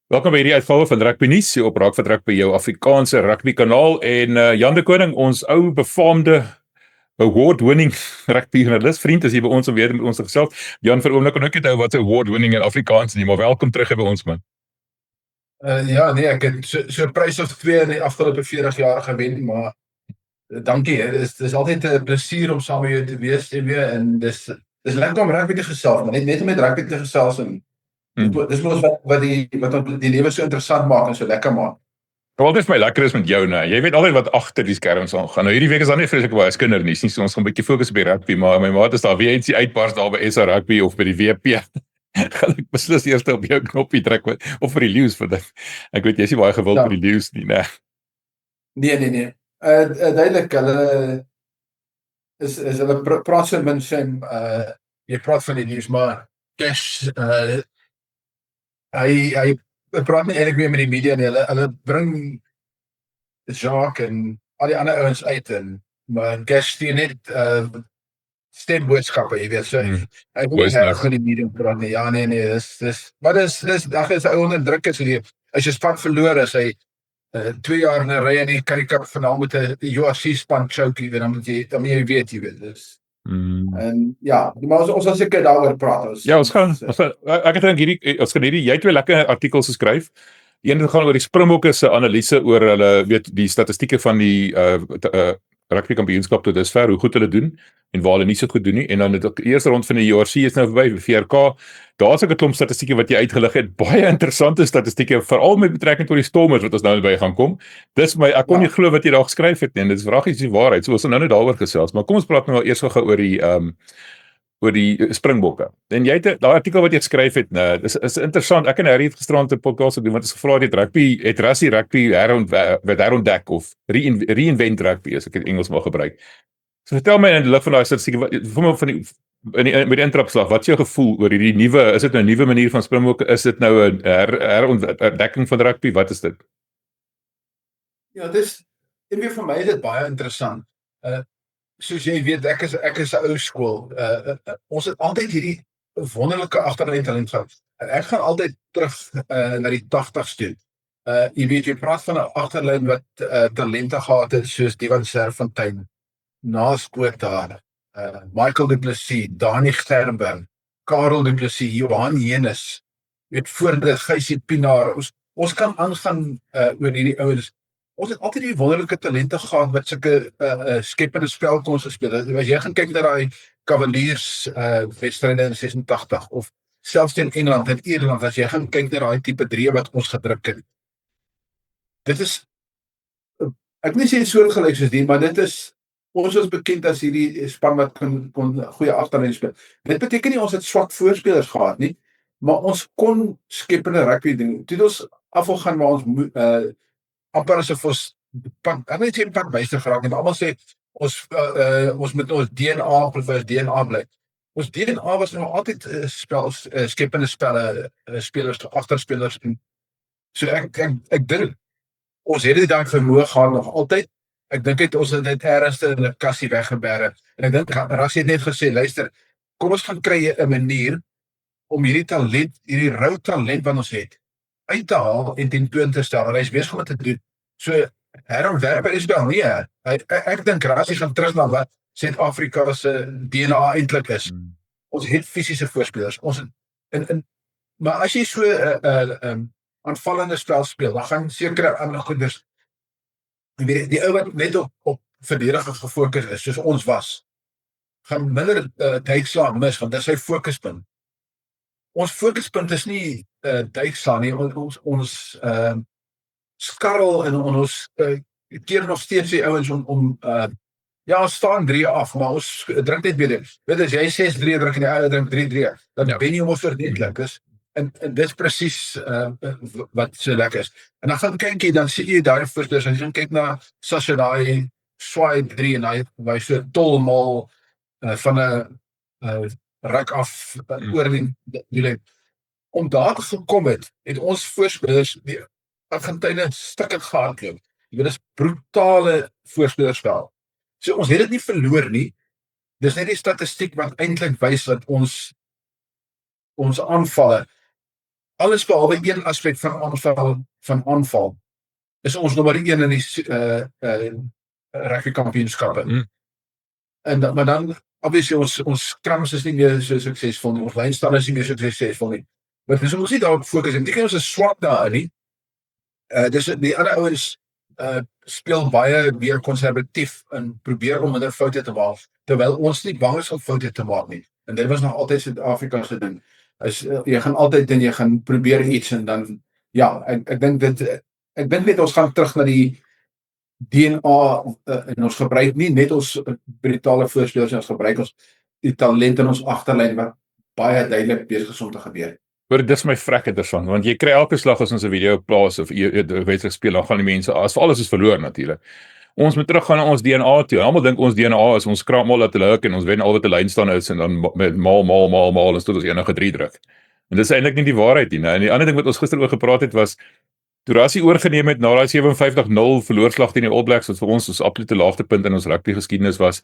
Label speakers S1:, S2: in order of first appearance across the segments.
S1: Welkom by hierdie uitgawe van Rugby Nuus, op Raak van Rugby, jou Afrikaanse rugby kanaal en Jan de Koning, ons ou befaamde award-winning rugby journalist vriend is hier by ons om weer met ons te gesels. Jan, vir oomblik kan ek net wat 'n award-winning in Afrikaans nie, maar welkom terug by ons man.
S2: Ja, nee, ek het so 'n prys of 2 in die afgelope 40 jaar gewen, maar dankie. Dis altyd 'n plesier om saam met jou te wees, en dis lekker om rugby te gesels, maar net om met rugby te gesels en dis mos wat die lewe so interessant maak en so lekker maak.
S1: Wel, dit is my lekker is met jou nou. Jy weet altyd wat agter die skerms aangaan. Nou hierdie week is daar nie vreeslik baie kindernuus nie, so ons gaan 'n bietjie fokus op die rugby, maar my maat is daar weer ietsie uitbars daar by SA Rugby of by die WP. Gaan ek beslis eers op jou knoppie druk of vir die Lions vir dit. Ek weet jy is nie baie gewild vir die Lions nie, né?
S2: Nee. Duidelik, hulle is hulle praat so min sin, jy praat van die Lions, maar Cash, hy praat nie eintlik meer met die media nie. Hulle bring Jacques en al die ander ouens uit, maar Cash stuur net stemboodskappe, jy weet, so hy wil nie goed die media praat nie. Ja, nee, maar dis hy onder druk is, as jy span verloor is, hy 2 jaar in 'n ry in die Currie Cup finaal met 'n URC span choke, dan moet jy weet, dus. En ja, maar ons gaan seker daaroor praat.
S1: Ja, ons gaan ek dink hierdie jy het 2 lekker artikels geskryf. Een gaan oor die Springbokke se analise oor hulle weet die statistieke van die rugby kampioenskap tot dusver, hoe goed hulle doen en waar hulle nie so goed doen nie. En dan die eerste rond van die URC is nou verby, VRK. Daar's ook 'n klomp statistieke wat jy uitgelig het. Baie interessante statistieke, veral met betrekking tot die Stormers wat ons nou by gaan kom. Dis ek kon nie glo wat jy daar geskryf het nie. En dit is vragies die waarheid. So ons gaan nou net daaroor gesels. Maar kom ons praat nou eers gou oor die Springbokke. En jy het daai artikel wat jy geskryf het, is interessant. Ek en Harry het gisterand 'n podcast gedoen wat ons gevra het Rassie rugby herontdek of reinvent rugby, as ek dit Engels mag gebruik. So vertel my in die lig van daai statistieke, met die intrapslag, wat is jou gevoel oor hierdie nuwe, is dit nou 'n nuwe manier van Springbokke, is dit nou 'n herontdekking van rugby, wat is dit?
S2: Ja, vir my is dit baie interessant. Soos jy weet, ek is 'n ou skool. Ons het altyd hierdie wonderlike agterlyn talent gehad. Ek gaan altyd terug na die 80s toe. Jy weet, jy praat van 'n agterlyn wat talente gehad het soos Divan Serfontein, Naas Kotha, Michael Du Plessis, Dani Sternberg, Karel Du Plessis, Johan Jenis, weet voor dit Gysie Pinaar. Ons kan aangaan oor hierdie ouens. Ons het altyd die wonderlike talente gehad wat sulke skepende spel kon speel. As jy gaan kyk na daai Cavaliers wedstryde in 86 of selfs teen Engeland en Ierland, as jy gaan kyk na daai tipe 3 wat ons gedruk het. Dit is ek wil nie sê soortgelyk soos die, maar dit is ons is bekend as hierdie span wat kon goeie agterlyn speel. Dit beteken nie ons het swak voorspelers gehad nie, maar ons kon skepende rugby doen. Toe ons afval gaan waar ons amper asof ons ek weet nie pak byster geraak nie, maar almal sê ons moet ons DNA bly. Ons DNA was nog altyd skepende spelers, agterspelers. So ek dink ons het dit daai vermoë gehad nog altyd. Ek dink ons het dit ernstig in 'n kassie weggeberg. En ek dink Rassie het net gesê, luister, kom ons gaan kry 'n manier om hierdie rou talent wat ons het uit te haal en tentoon te stel. En hy is besig om te doen. So herontwerp is wel nie. Ek dink Rassie gaan terug na wat Suid-Afrika se DNA eintlik is. Ons het fisiese voorspelers. Maar as jy so aanvallende spel speel, dan gaan sekere ander goeders. Die ou wat net op verdediging gefokus is, soos ons was, gaan minder duikslaan mis, want dit is sy fokuspunt. Ons fokuspunt is nie duikslaan nie, ons skarrel en ons keer nog steeds die ouens om staan 3 af, maar ons drink net weer. Weet as jy 6-3 drink en die ouer drink 3-3, dan ben jy ons verdedigelik is. En dit is presies wat so lekker is. En dan gaan kyk jy, dan sien jy daai voorspelers, as jy gaan kyk na Sasha, daai swaai 3 en hy so tolmal van 'n ruk af oor die om daar te gekom het ons voorspelers die Argentyne stukkend gehardloop. Jy weet, dis brutale voorspelerspel. So ons het dit nie verloor nie. Dis net die statistiek wat eintlik wys dat ons aanvalle alles behalwe een aspek van aanval is ons nommer 1 in die rugby kampioenskappe. Maar dan obviously ons scrums is nie meer so suksesvol nie, ons lynstande is nie meer so suksesvol nie. Maar dis ons nie daarop fokus en dit ons is swak daarin nie. Dis die ander ouens speel baie meer konservatief en probeer om minder foute te maak, terwyl ons nie bang is om foute te maak nie. En dit was nog altyd Suid-Afrika se ding. Jy gaan altyd en jy gaan probeer iets en dan ja, ek dink net ons gaan terug na die DNA en ons gebruik nie net ons brutale voorspelers, ons gebruik ons die talent in ons agterlyn wat baie duidelik besig is om te gebeur.
S1: Maar dit is my vrek interessant, want jy kry elke slag as ons 'n video plaas of 'n wedstryd speel, dan gaan die mense as alles is verloor natuurlik. Ons moet teruggaan na ons DNA toe. Almal dink ons DNA is ons kraam al dat hulle huk en ons wen al wat 'n lynstaan is en dan met maal en tot ons enige 3 druk. En dis eintlik nie die waarheid nie. En die ander ding wat ons gister oor gepraat het was toe Rassie oorgeneem het na daai 57-0 verloorslag teen die All Blacks wat vir ons absolute laagtepunt in ons rugby geskiedenis was.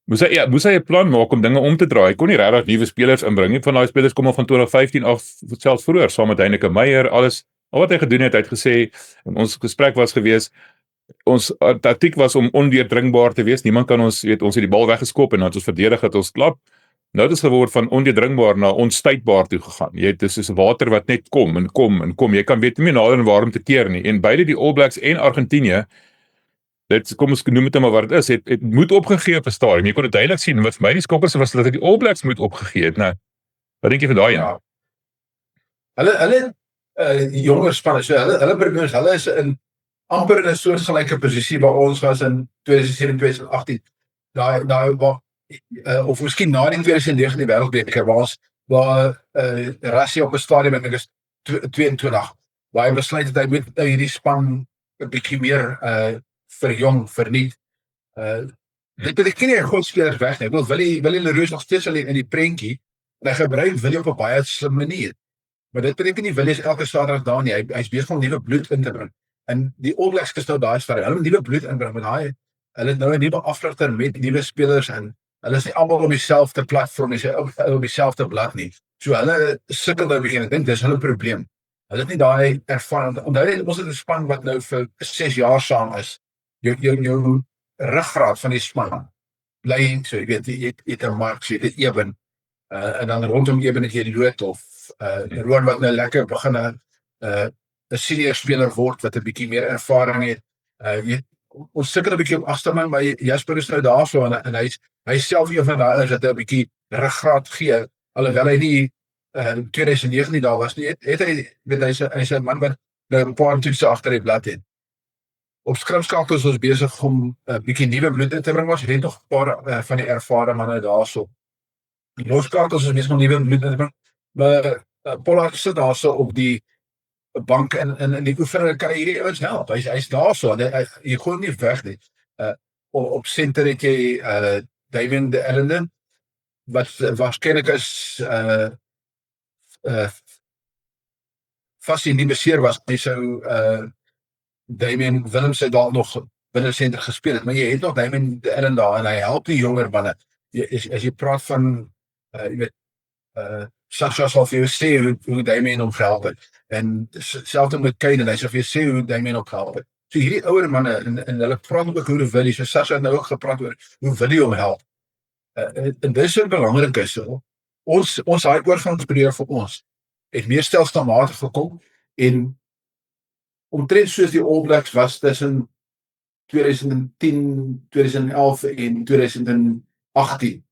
S1: Moes hy 'n plan maak om dinge om te draai. Hy kon nie regtig nuwe spelers inbring nie. Van daai spelers kom al van 2015 af, selfs vroeër, saam met Heineke Meyer, alles. Al wat hy gedoen het, hy het gesê, en ons gesprek was gewees, ons taktiek was om ondeurdringbaar te wees. Niemand kan ons, ons het die bal weggeskop en dan het ons verdedig het ons klap. Nou het ons geword van ondeurdringbaar na onstuitbaar toe gegaan. Dis is water wat net kom en kom en kom. Jy kan weet nie nader en waarom te keer nie. En beide die All Blacks en Argentinië, kom ons noem dit maar wat dit is, het moed opgegee op 'n stadium. Jy kon dit duidelik sien, wat vir my die skokkerse was dat die All Blacks moed opgegee het. Nou, wat dink jy van daai een?
S2: Hulle jonger spanne, so hulle is amper in 'n soortgelyke posisie waar ons was in 2017, 2018. Daai of miskien na die 2019 die wêreldbeker waar Rassie op 'n stadium en ek is 22, waar hy besluit het hy moet hierdie span 'n bietjie meer verjong, verniet. Dit beteken nie hy gooi spelers weg nie. Ek wil Willie Leroux nog steeds in die prentjie en hy gebruik Willie op 'n baie slim manier. Maar dit beteken nie Willie is elke Saterdag daar nie. Hy's besig om nuwe bloed in te bring. En die All Blacks is nou daai storie. Hulle moet nuwe bloed inbring met hulle het nou 'n nuwe afrigter met nuwe spelers en hulle is nie almal op dieselfde platform nie, op dieselfde blad nie. So hulle sukkel nou begin. Ek dink dis hulle probleem. Hulle het nie daai ervaring. Onthou ons het 'n span wat nou vir 6 jaar saam is. Jou ruggraat van die span bly so, jy weet, jy het 'n Mark, jy het Eben, en dan rondom Eben het jy die Loot of Roan wat nou lekker begin 'n senior speler word wat 'n bietjie meer ervaring het. Ons sukkel 'n bietjie op agterman, maar Jasper is nou daarso en hy self een van daai dat hy 'n bietjie ruggraat gee, alhoewel hy nie 2019 daar was nie. Het hy weet hy's 'n man wat nou 'n paar toetse agter die blad het. Op skrimskakels was besig om 'n bietjie nuwe bloed in te bring, ons het nog 'n paar van die ervare manne daarso. Die loskakels is besig om nuwe bloed in te bring, maar Pollard sit daarso op die bank en die oefening kan hierdie ouens help. Hy's daarso en jy gooi hom nie weg nie. Op senter het jy David de Ellenden wat waarskynlik is vas nie beseer was. Hy sou Damien Willems het daar nog binne senter gespeel het, maar jy het nog Damien de Ellenden daar en hy help die jonger manne. As jy praat van jy weet Sasha sal vir jou sê hoe Damien hom gehelp het. En selfs met Kane, hy sê vir jou sê hoe Damien hom gehelp het. So hierdie ouer manne en hulle praat ook oor Willie, so Sasha het nou ook gepraat oor hoe Willie hom help. En dis so belangrik is, ons daai oorgangsperiode vir ons het meer stelselmatig gekom en omtrent soos die All Blacks was tussen 2010, 2011 en 2018.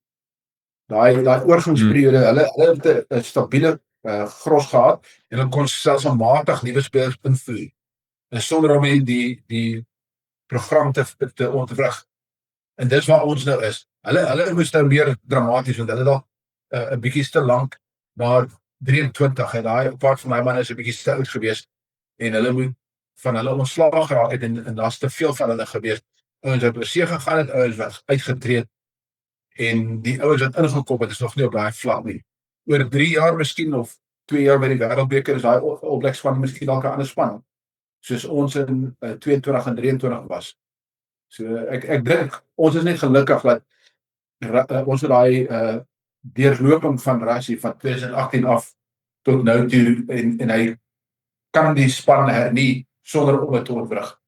S2: Daai oorgangsperiode, hulle het 'n stabiele gros gehad en hulle kon selfs matig nuwe spelers invoer. En sonder om die program te ontwrig. En dis waar ons nou is. Hulle moes nou meer dramaties, want hulle dalk 'n bietjie te lank na 23 en daai part van my man is 'n bietjie te oud gewees en hulle moet van hulle ontslaag geraak het en daar's te veel van hulle gewees. Ouens het oorsee gegaan het, ouens wat uitgetree en die ouens wat ingekop het is nog nie op daai vlak nie. Oor 3 jaar miskien of 2 jaar by die wêreldbeker is daai All Blacks span miskien dalk 'n ander span. Soos ons in 22 en 23 was. So ek dink ons is net gelukkig dat ons het daai deurloping van Rassie van 2018 af tot nou toe en hy kan die span hernie sonder om dit te ontwrig.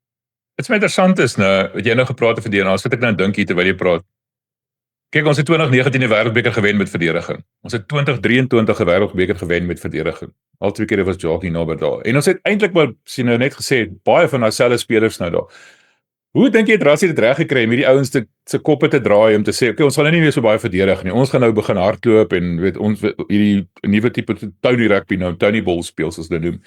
S1: Dit is my interessant is nou, wat jy nou gepraat het van DNA, sit ek nou dink hier terwyl jy praat. Kyk, ons het 2019 die Wêreldbeker gewen met verdediging. Ons het 2023 die Wêreldbeker gewen met verdediging. Al twee kere was Jacques Naber daar. En ons het eintlik maar sien nou net gesê baie van dieselfde spelers nou daar. Hoe dink jy het Rassie dit reg gekry om hierdie ouens se koppe te draai om te sê, okay, ons gaan nou nie meer so baie verdedig nie. Ons gaan nou begin hardloop en weet ons hierdie nuwe tipe Tony rugby nou, Tony ball speel soos dit noem.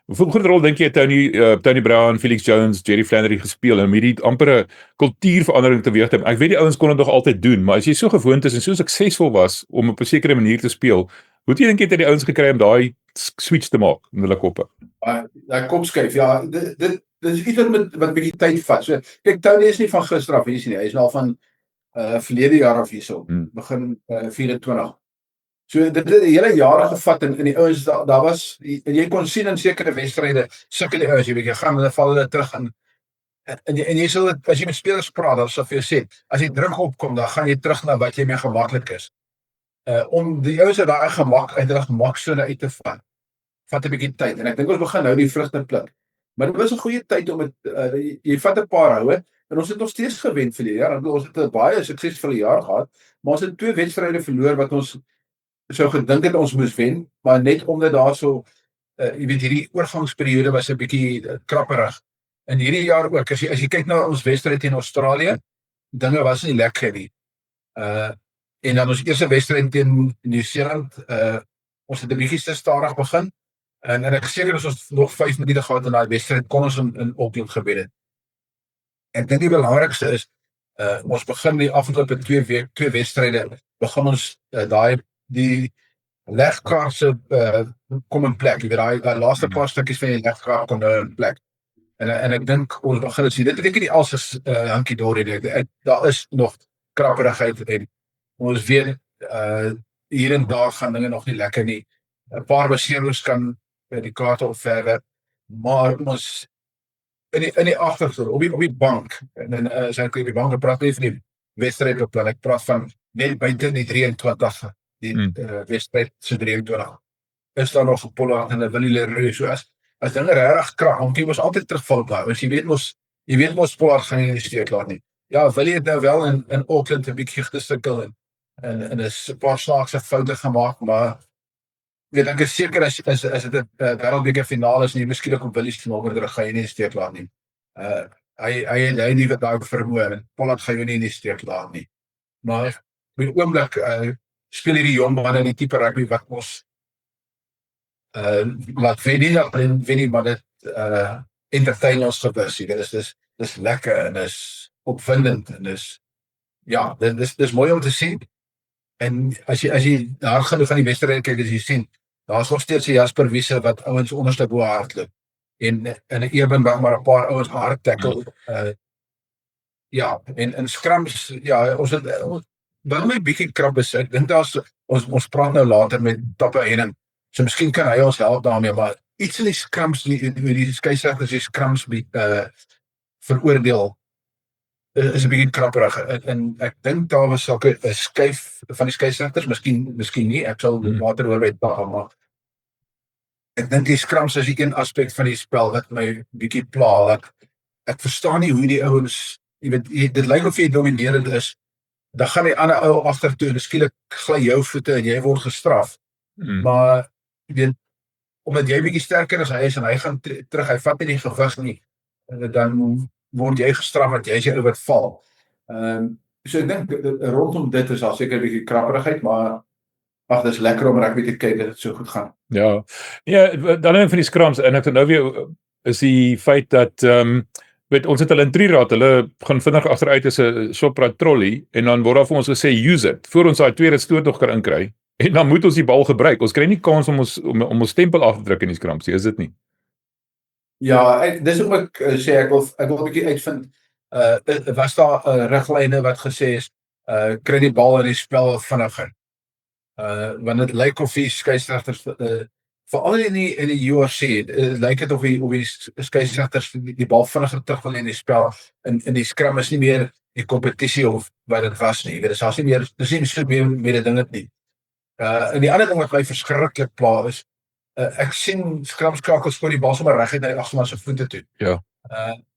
S1: Hoeveel groot rol dink jy Tony Brown, Felix Jones, Jerry Flannery gespeel om hierdie ampere kultuurverandering teweeg te bring? Ek weet die ouens kon dit nog altyd doen, maar as jy so gewoond is en so suksesvol was om op 'n sekere manier te speel, hoe dink jy het die ouens gekry om daai switch te maak in hulle koppe?
S2: Daai kopskuif, ja, dit is iets wat 'n bietjie tyd vat. So kyk, Tony is nie van gister af hier nie. Hy is nou al van verlede jaar af hierso, begin 24. So dit het 'n hele jare gevat en die ouens daar was en jy kon sien in sekere wedstryde sukkel die ouens, jy weet jy gaan hulle val hulle terug en jy sal dit as jy met spelers praat, dan sal vir jou sê, as jy druk opkom, dan gaan jy terug na wat jy mee gemaklik is. Om die ouens uit daai gemak uit hulle gemaksone uit te vat 'n bietjie tyd en ek dink ons begin nou die vrugte pluk. Maar dit was 'n goeie tyd om dit jy vat 'n paar houe en ons het nog steeds gewen vir die jaar. Ons het 'n baie suksesvolle jaar gehad, maar ons het 2 wedstryde verloor wat ons sou gedink het ons moes wen, maar net omdat daar so jy weet hierdie oorgangsperiode was 'n bietjie krapperig. En hierdie jaar ook, as jy kyk na ons wedstryd teen Australië, dinge was nie lekker nie. En dan ons eerste wedstryd teen Nieu-Seeland, ons het 'n bietjie te stadig begin. En ek is seker as ons nog 5 minute gehad in daai wedstryd kon ons in Auckland gewen het. Ek dink die belangrikste is ons begin die afgelope 2 wedstryde begin ons die legkaart se kom in plek. Jy weet daai laaste paar stukkies van die legkaart kom nou in plek. En ek dink ons begin sien. Dit beteken nie als is hankie dorie nie. Daar is nog krapperigheid en ons weet hier en daar gaan dinge nog nie lekker nie. 'n Paar beserings kan die kaarte opverwe, maar ons in die agtergrond op die bank en as ek op die bank praat nie van die wedstrydbeplan, ek praat van net buite die 23 die wedstryd se 23 is daar nog Pollard en Willie Leroux. So as dinge regtig krag, want jy was altyd terugval daar. Want jy weet mos Pollard gaan nie steek laat nie. Ja, Willie het nou wel in Auckland 'n bietjie gesukkel en is 'n paar snaakse foute gemaak, maar ek is seker as dit 'n wêreldbeker finaal is en jy miskien ook op Willie se nader gaan jy nie steek laat nie. Hy nie wat daar vermoë en Pollard gaan jy nie in die steek laat nie. Maar op die oomblik speel hierdie jong manne die tipe rugby wat ons laat wen nie, maar dit entertain ons gewis. Dis lekker en is opwindend en dis mooi om te sien. En as jy daar gaan van die wedstryd kyk, as jy sien, daar's nog steeds 'n Jasper Wiese wat ouens onderste bo hardloop. En 'n Ebenberg maar 'n paar ouens hard tackle. En scrums, ons het wel my bietjie krap is. Ek dink ons praat nou later met Tappe Henning. So miskien kan hy ons help daarmee, maar iets in die scrums, die skeieregters die scrums veroordeel is 'n bietjie krapperig. En ek dink daar was sulke 'n skuif van die skeieregters, miskien nie. Ek sal later oor weet maar ek dink die scrums is die een aspek van die spel wat my bietjie pla. Ek verstaan nie hoe die ouens, jy weet, dit lyk of jy dominerend is. Dan gaan die ander ou agtertoe en skielik gly jou voete en jy word gestraf. Maar jy weet, omdat jy bietjie sterker is hy is en hy gaan terug, hy vat nie die gewig nie. Dan word jy gestraf want jy is ou wat val. So ek dink rondom dit is al seker 'n bietjie krapperigheid, maar dis lekker om rugby te kyk dat dit so goed gaan.
S1: Ja, dan een van die scrums en ek nou weer is die feit dat weet ons het hulle in trieraad, hulle gaan vinnig agteruit as 'n Shoprite trolley en dan word daar vir ons gesê use it voor ons daai tweede stoot nog kan inkry en dan moet ons die bal gebruik. Ons kry nie kans om ons stempel af te druk in die scrums, is dit nie?
S2: Ja, dis ook ek sê ek wil 'n bietjie uitvind. Was daar riglyne wat gesê is kry die bal in die spel vinniger. Want dit lyk of die skeieregters veral in die UFC lyk dit of die skeieregters die bal vinniger terug wil in die spel in die scrum is nie meer die kompetisie of wat dit was nie. Dit is nie meer dis nie so meer met die dinge nie. En die ander ding wat my verskriklik pla is ek sien skramskakels skoor die bal sommer reguit na die agterman se voete toe.
S1: Ja.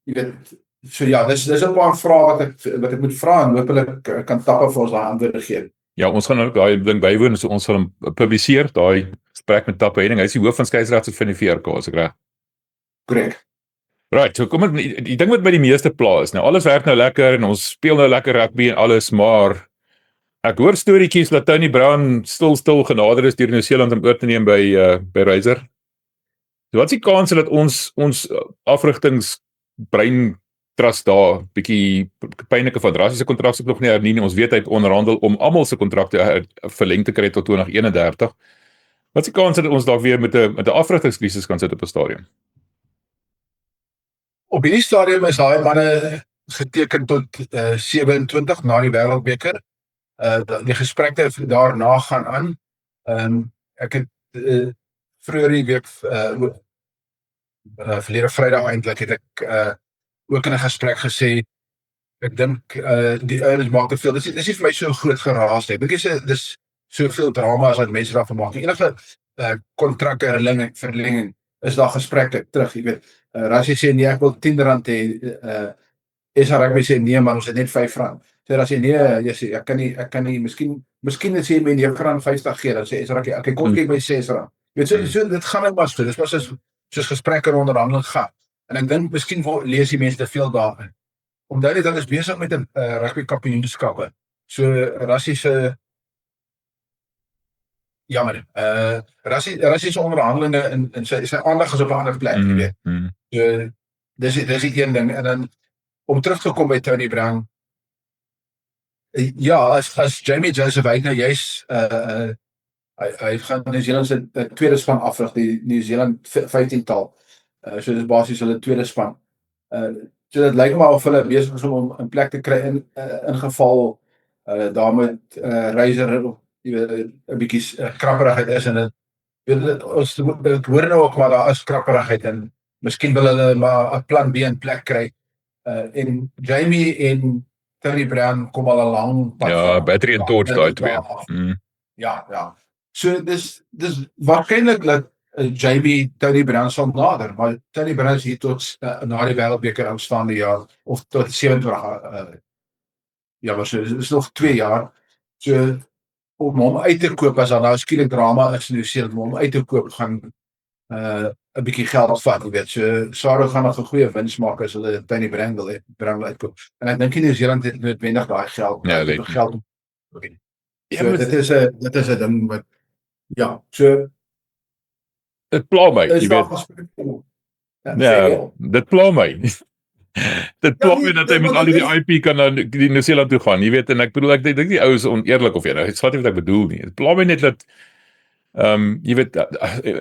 S2: Jy weet, so ja, dis 'n paar vrae wat ek moet vra en hopelik kan Tappe vir ons daai antwoorde gee.
S1: Ja, ons gaan ook daai ding bywoon, so ons sal hom publiseer, daai gesprek met Tappe Henning. Hy is die hoof van skeieregte van die VRK, as ek reg.
S2: Korrek.
S1: Right, so kom die ding wat by die meeste pla is, nou alles werk nou lekker en ons speel nou lekker rugby en alles, maar ek hoor storieetjies dat Tony Brown stil genader is deur Nieu-Seeland om oor te neem by Razor. So wat is die kans dat ons afrigtingsbrein trust daar bietjie pynlike van Rassie se kontrak se nog nie hernie nie. Ons weet hy het onderhandel om almal se kontrakte verleng te kry tot 2031. Wat is die kans dat ons dalk weer met 'n afrigtingskrisis kan sit op 'n stadium?
S2: Op hierdie stadium is daai manne geteken tot 27 na die Wêreldbeker. Die gesprekke daarna gaan aan. Ek het vroeër die week verlede Vrydag eintlik het ek ook in 'n gesprek gesê ek dink die ouens maak te veel. Dis nie vir my so groot geraas nie. Dis soveel drama as wat mense daarvan maak. Enige kontrakverlenging is daar gesprekke terug, jy weet. Rassie sê nee, ek wil R10 hê. SA Rugby sê nee, maar ons het net R5. Sê Rassie nee, jy sê ek kan nie miskien sê jy my R9.50 gee, dan sê SA Rugby okay, kom kyk by R6. Jy weet so dit gaan nou maar so. Dis maar soos gesprekke en onderhandeling gaan. En ek dink miskien lees die mense te veel daarin. Onthou net dat ons besig met 'n rugby kampioenskappe. So Rassie se jammer. Rassie se onderhandelinge en sy aandag is op 'n ander plek, jy weet. So dis die een ding en dan om terug te kom by Tony Brown. Ja, as Jamie Joseph nou juis hy gaan Nieu-Seeland se tweede span afrig, die Nieu-Seeland 15-tal. So dis basies hulle tweede span. So dit lyk maar of hulle besig is om 'n plek te kry in geval daar met Razor jy weet 'n bietjie krapperigheid is en ons hoor nou ook maar daar is krapperigheid en miskien wil hulle maar 'n plan B in plek kry. En Jamie en Tony Brown kom al 'n lang pad.
S1: Ja, battery en torch daai twee.
S2: Ja. So dis waarskynlik dat Jamie Tony Brown sal nader, maar Tony Brown is hier tot na die Wêreldbeker aanstaande jaar of tot 27 ja, maar so is nog 2 jaar. So om hom uit te koop as daar nou skielik drama is in Nieu-Seeland, om hom uit te koop gaan 'n bietjie geld vat, jy weet. So Saro gaan nog 'n goeie wins maak as hulle Tony Brown wil uitkoop. En ek dink Nieu-Seeland het noodwendig daai geld.
S1: Ja,
S2: geld. So dit is 'n ding wat ja, so
S1: dit pla my, jy weet. Ja, dit pla my. Dit pla my dat hy met al die IP kan na die Nieu-Seeland toe gaan, jy weet, en ek bedoel ek dink die ou is oneerlik of jy skat nie wat ek bedoel nie. Dit pla my net dat jy weet,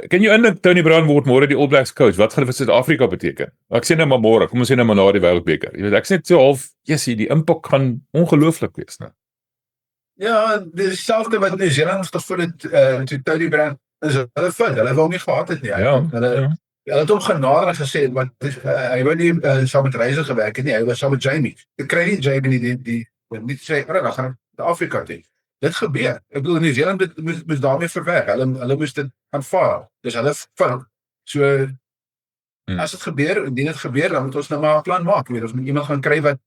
S1: kan jy indink Tony Brown word môre die All Blacks coach? Wat gaan dit vir Suid-Afrika beteken? Ek sê nou maar môre, kom ons sê nou maar na die Wêreldbeker. Jy weet, ek sê net so half, die impak gaan ongelooflik wees, né?
S2: Ja, dieselfde wat Nieu-Seeland gevoel het toe Tony Brown is hulle fout. Hulle wou nie gehad het nie. Hulle het hom genader en gesê want hy wou nie saam met Razor gewerk het nie, hy was saam met Jamie. Ek kry nie Jamie die nie sê, dan gaan na Afrika toe. Dit gebeur. Ek bedoel Nieu-Seeland moes daarmee verwerk. Hulle moes dit aanvaar. Dis hulle fout. So as dit gebeur, indien dit gebeur, dan moet ons nou maar 'n plan maak. Weet ons moet iemand gaan kry wat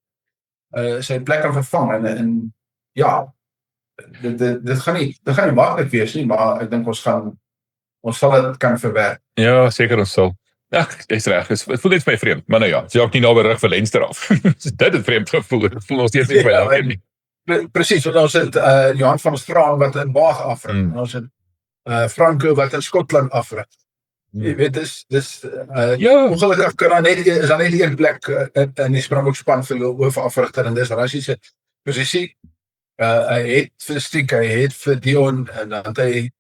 S2: sy plek kan vervang en ja, dit gaan nie maklik wees nie, maar ek dink ons sal dit kan verwerk.
S1: Ja, seker ons sal. Ja, dis reg. Dit voel net vir my vreemd, maar nou ja, jy ook nie naby rug vir Leinster af. Dit het vreemd gevoel. Dit voel ons steeds nie vir my nie.
S2: Presies, want ons het Johan van Straan wat in Baag afrig. En ons het Franco wat in Skotland afrig. Jy weet dis ongelukkig kan is daar net een plek in die Springbok span vir hoofafrigter en dis Rassie se posisie. Hy het vir Stiek, hy het vir Dion en dan het hy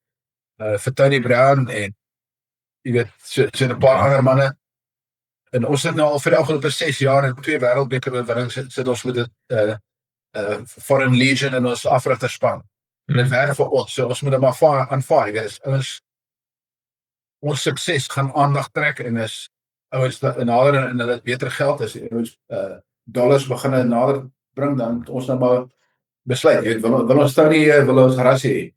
S2: vir Tony Brown en jy weet so 'n paar ander manne. En ons het nou al vir die afgelope 6 jaar en 2 Wêreldbeker oorwinnings sit ons met dit Foreign Legion en ons afrigterspan. Dit werk vir ons, so ons moet dit maar aanvaar. Ons sukses gaan aandag trek en is ouens nader en hulle het beter geld as ouens dollars begin nader bring, dan moet ons nou maar besluit, wil ons Tony, wil ons Rassie hê.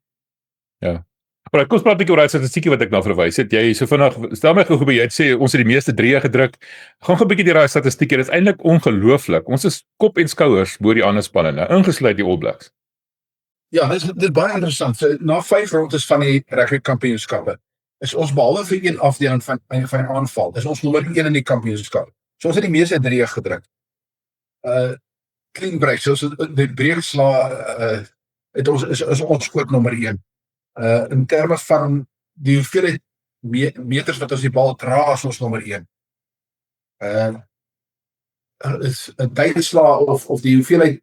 S1: Ja. Maar kom ons praat 'n bietjie oor daai statistieke wat ek na verwys het. Jy so vinnig stel my gou jy het sê ons het die meeste drieë gedruk. Gaan gou 'n bietjie deur daai statistieke. Dit is eintlik ongelooflik. Ons is kop en skouers bo die ander spanne, nou, ingesluit die All Blacks.
S2: Ja, dit is baie interessant. So, na 5 rondes van die rugby kampioenskappe is ons behalwe vir een afdeling van aanval, is ons nommer 1 in die kampioenskap. So ons het die meeste drieë gedruk. Clean break, soos die breekslaa is ons ook nommer 1. In terme van die hoeveelheid meters wat ons die bal dra, is ons nommer 1. Is 'n duidslaa of die hoeveelheid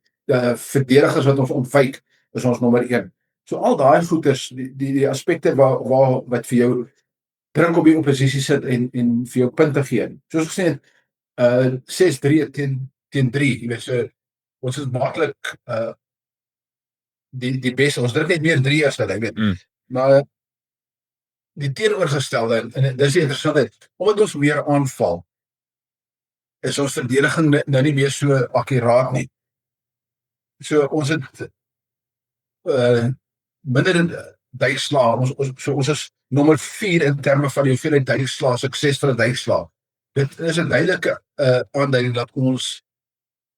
S2: verdedigers wat ons ontwyk, is ons nommer 1. So al daai goeders, die aspekte wat vir jou druk op die oppositie sit en vir jou punte gee. Soos gesê het, 6-3 teen 3, jy weet, so ons is maklik die beste, ons druk net meer 3 as dat, jy weet. Maar die teenoorgestelde, en dis die interessantheid, omdat ons meer aanval, is ons verdediging nou nie meer so akkuraat nie. So ons het minder in duikslaa, ons is nommer 4 in terme van die hoeveelheid duikslaa, suksesvolle duikslaa. Dit is 'n duidelike aanduiding dat ons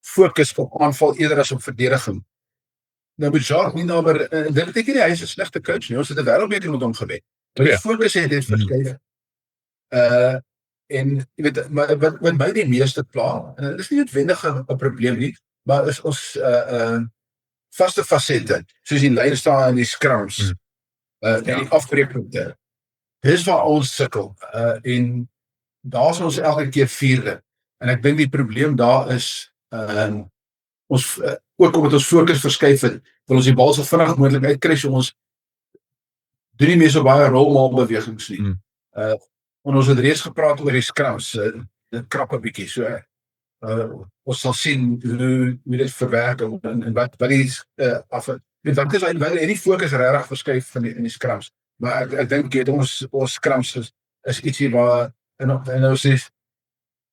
S2: fokus op aanval eerder as op verdediging. Nou met Jacques Nienaber, dit beteken nie hy is 'n slegte coach nie, ons het 'n wêreldbeker met hom gewen. Maar die fokus het verskuif. En jy weet, wat my die meeste pla, en dit is nie noodwendig 'n probleem nie, maar is ons vaste fasette, soos die lynstaal en die scrums, en die afbreekpunte. Dis waar ons sukkel, en daar is ons elke keer 4de. En ek dink die probleem daar is, ons, ook omdat ons fokus verskuif het, wil ons die bal so vinnig moontlik uitkry, so ons doen nie meer so baie rolmaalbewegings nie. Ons het reeds gepraat oor die scrums, dit krap 'n bietjie, so ons sal sien hoe dit verwerk en wat die wat is die fokus regtig verskuif in die scrums. Maar ek dink ons scrums is ietsie waar en ons is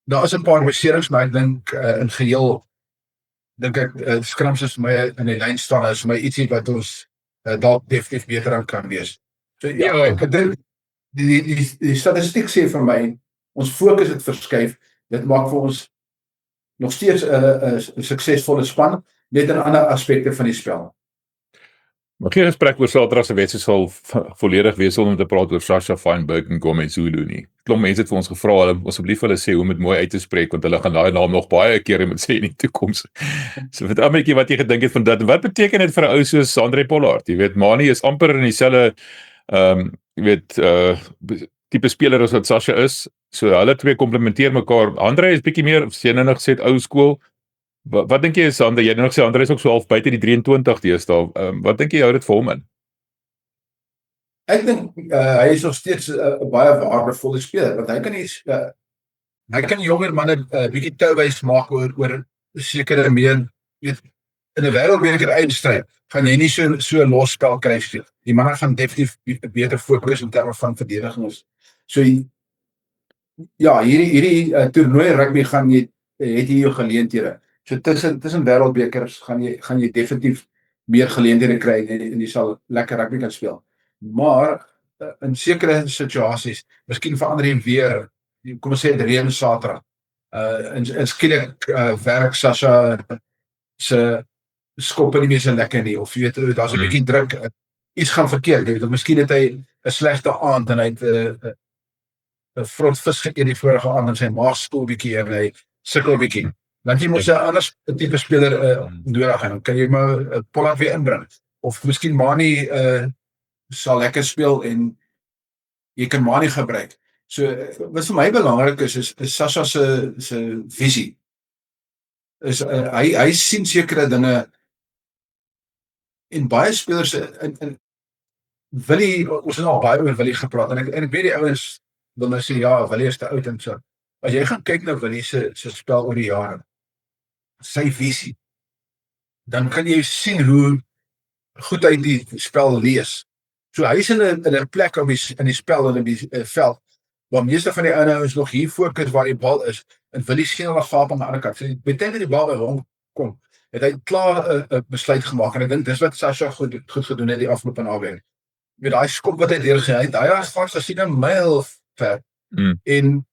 S2: daar is 'n paar beserings, maar ek dink in geheel dink ek scrums is vir my in die lyn staan is vir my ietsie wat ons dalk definitief beter aan kan wees. So ja, ek dink die statistiek sê vir my ons fokus het verskuif. Dit maak vir ons nog steeds 'n suksesvolle span, net in ander aspekte van die spel.
S1: Maar geen gesprek oor Saterdag se wedstryd sal volledig wees om te praat oor Sasha Feinberg en Gomez Zulu nie. Klomp mense het vir ons gevra, hulle asseblief hulle sê hoe om dit mooi uit te spreek, want hulle gaan daai naam nog baie kere moet sê in die toekoms. So vertel my 'n bietjie wat jy gedink het van dit. Wat beteken dit vir 'n ou soos Andre Pollard? Jy weet, Manie is amper in dieselfde jy weet, tipe speler as wat Sasha is. So hulle twee komplementeer mekaar. Andre is bietjie meer seënig gesê ou skool. Wat dink jy is Andre? Jy het nog gesê Andre is ook so half buite die 23 deesdae. Wat dink jy hou dit vir hom in?
S2: Ek dink hy is nog steeds 'n baie waardevolle speler, want hy kan jonger manne bietjie touwys maak oor sekere meer, weet, in 'n wêreldbeker eindstryd gaan jy nie so los spel kry nie. Die manne gaan definitief beter fokus in terme van verdediging. So ja, hierdie toernooi rugby het jy jou geleenthede. So tussen wêreldbekers gaan jy definitief meer geleenthede kry en jy sal lekker rugby kan speel. Maar in sekere situasies, miskien verander jy weer, kom ons sê dit reën Saterdag. En skielik werk Sasha se skop nie meer so lekker nie, of jy weet, daar's 'n bietjie druk, iets gaan verkeerd, jy weet, miskien het hy 'n slegte aand en hy het 'n vrot vis geëet die vorige aand en sy maag stoel bietjie en hy sukkel bietjie. Dan jy moet 'n ander tipe speler nodig hê, dan kan jy maar Pollard weer inbring. Of miskien Manie sal lekker speel en jy kan Manie gebruik. So wat vir my belangrik is Sasha se visie. Is hy sien sekere dinge en baie spelers in Willie, ons het al baie oor Willie gepraat en ek weet die ouens wil nou sê ja, Willie is te oud en so. As jy gaan kyk na Willie se spel oor die jare, sy visie, dan kan jy sien hoe goed hy die spel lees. So hy is in 'n plek in die spel en in die veld waar meeste van die ouens nog hier fokus waar die bal is en Willie sien hulle gaap aan die ander kant. So betek dat die bal by hom kom, het hy klaar 'n besluit gemaak en ek dink dis wat Sasha goed gedoen het die afgelope naweek. met daai skop wat hy deurgegaan het, hy was vast gesien 'n myl ver.
S1: Mm.
S2: En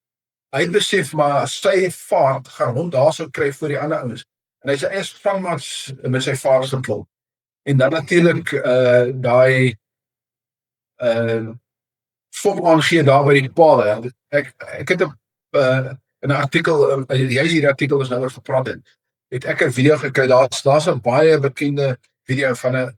S2: hy het besef maar sy vaart gaan hom daarso kry voor die ander ouens. En hy sê eers vangmats met sy vaart geklop. En dan natuurlik daai fop aangee daar by die paal. Ek het 'n artikel, jy hierdie artikel was nou oor gepraat het ek 'n video gekry, daar's 'n baie bekende video van 'n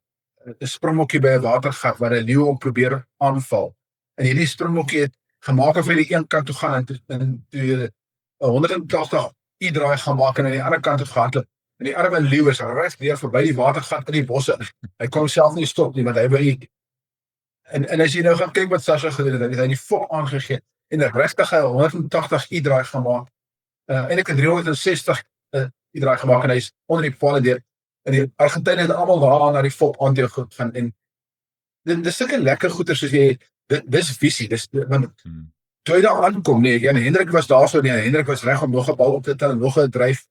S2: springbokkie by 'n watergat waar 'n leeu hom probeer aanval. En hierdie springbokkie het gemaak of hy die een kant toe gaan en toe 180 draai gaan maak en aan die ander kant toe gehardloop. En die arme leeu is reg deur verby die watergat in die bosse. Hy kon self nie stop nie want hy wou en as jy nou gaan kyk wat Sasha gedoen het, hy die fok aangegee en 'n regtige 180 draai gemaak. Eintlik 'n 360 draai gemaak en hy's onder die paal deur. En die Argentynë het almal daar na die fok aan toe gaan en dis sulke lekker goeie soos jy dis visie, want toe hy daar aankom nee, Jan Hendrik was daar so nee, Hendrik was reg om nog 'n bal op te tel en nog 'n dryf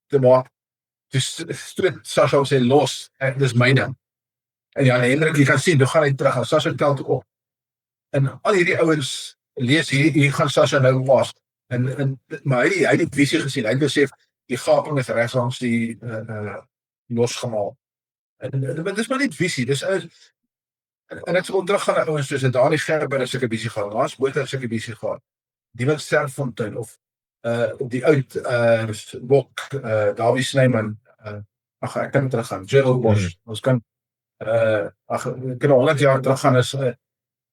S2: te maak. Dus stoot Sasha sê los, dis myne. En Jan Hendrik, jy kan sien, toe gaan hy terug en Sasha tel toe op. En al hierdie ouens lees hier gaan Sasha nou was. Maar hy het die visie gesien. Hy het besef die gaping is regs langs die losgemaal. En dis maar net visie. Dis en ek sou terug gaan na ouens soos Dani Gerber as ek 'n visie gaan. Lars Botha as ek 'n visie gaan. Die wat Sterfontein of die oud Bok Dawie Snyman ek kan teruggaan. Gerald Bosch. Ons kan kan 100 jaar teruggaan is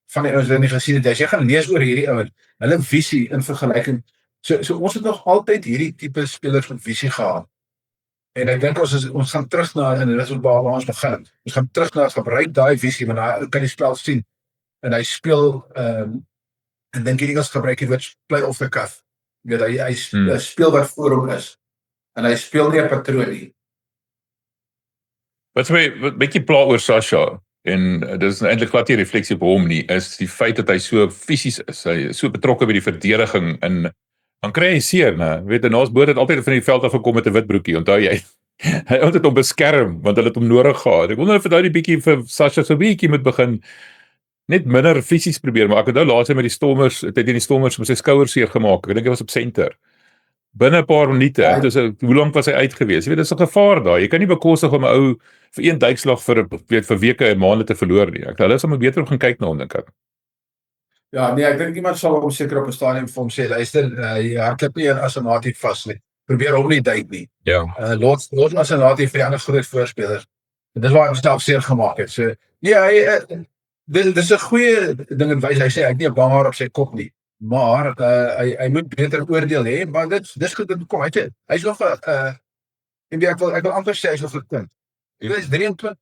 S2: van die ouens wat nie gesien het. As jy gaan lees oor hierdie ouens, hulle visie in vergelyking. So ons het nog altyd hierdie tipe spelers met visie gehad. En ek dink ons gaan terug na en dit is waar ons begin. Ons gaan terug na gebruik daai visie, want hy kan die spel sien. En hy speel en dink hierdie ons gebruik dit wat play off the cuff. Jy weet hy speel wat voor hom is. En hy speel nie 'n patroon nie.
S1: Wat my 'n bietjie pla oor Sasha en dit is eintlik glad nie refleksie op hom nie, is die feit dat hy so fisies is. Hy is so betrokke by die verdediging en dan kry hy seer, né? Weet jy, ons boot het altyd van die veld af gekom met 'n wit broekie, onthou jy? Hy het altyd hom beskerm want hulle het hom nodig gehad. Ek wonder of hy die bietjie vir Sasha so bietjie moet begin net minder fisies probeer, maar ek onthou laas met die Stormers, het hy die Stormers met sy skouers seer gemaak. Ek dink hy was op senter. Binne 'n paar minute, hoe lank was hy uit gewees? Jy weet, dis 'n gevaar daar. Jy kan nie bekostig om 'n ou vir een duikslag vir weke en maande te verloor nie. Ek dink hulle is om beter om gaan kyk na hom, dink ek.
S2: Ja, nee, ek dink iemand sal hom seker op 'n stadium vir hom sê, luister, jy hardloop nie as 'n natief vas nie. Probeer hom nie duik nie.
S1: Ja.
S2: Los as 'n natief vir die ander groot voorspelers. En dis waar hy homself seer gemaak het. So, nee, dis 'n goeie ding en wys. Hy sê hy het nie 'n banger op sy kop nie. Maar hy moet beter oordeel hê, maar dis goed dat kom. Hy's nog 'n ek wil amper sê hy's nog 'n kind. Hy is 23.